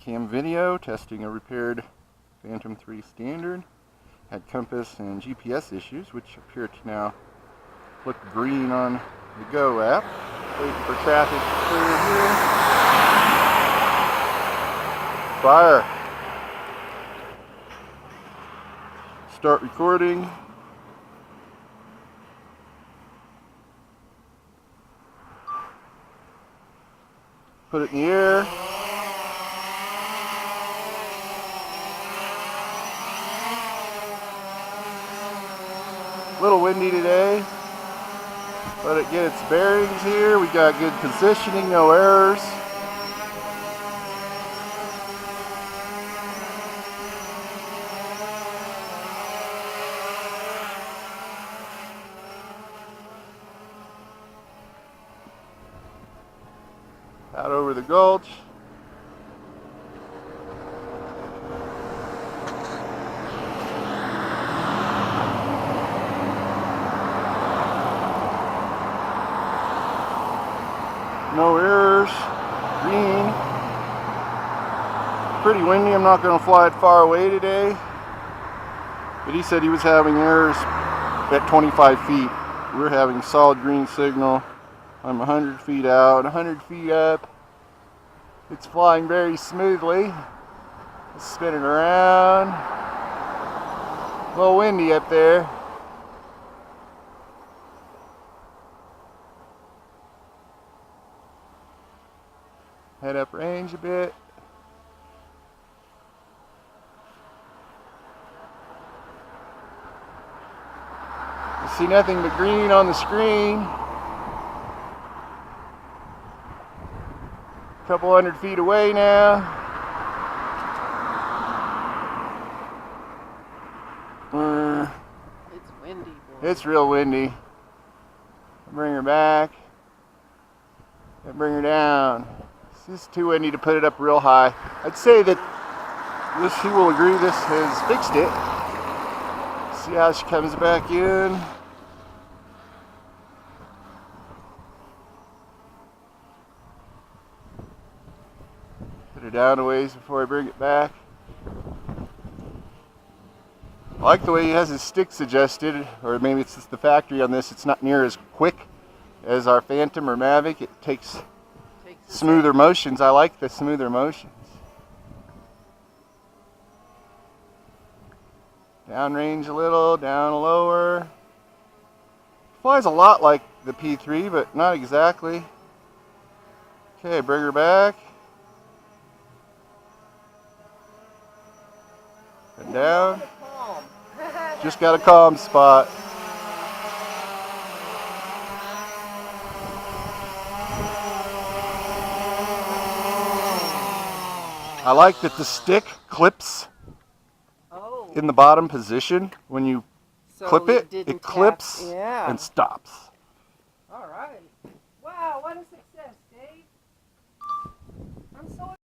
cam video testing a repaired Phantom 3 Standard. Had compass and GPS issues, which appear to now look green on the Go app. Waiting for traffic to clear here. Fire. Start recording. Put it in the air. A little windy today. Let it get its bearings here. We got good positioning, no errors. Out over the gulch. No errors. Green. Pretty windy. I'm not going to fly it far away today. But he said he was having errors at 25 feet. We're having solid green signal. I'm 100 feet out, 100 feet up. It's flying very smoothly. It's spinning around. A little windy up there. Head up range a bit. You see nothing but green on the screen. Couple 100 feet away now. It's windy, boy. It's real windy. Bring her back. And bring her down. It's just too windy to put it up real high. I'd say that this, she will agree, this has fixed it. See how she comes back in. Put her down a ways before I bring it back. I like the way he has his sticks adjusted, or maybe it's just the factory on this. It's not near as quick as our Phantom or Mavic. It takes smoother motions. I like the smoother motions. Downrange a little, down lower. Flies a lot like the P3, but not exactly. Okay, bring her back. And down. Just got a calm spot. I like that the stick clips in the bottom position. When you clip it, it clips and stops. All right. Wow, what a success, Dave. I'm so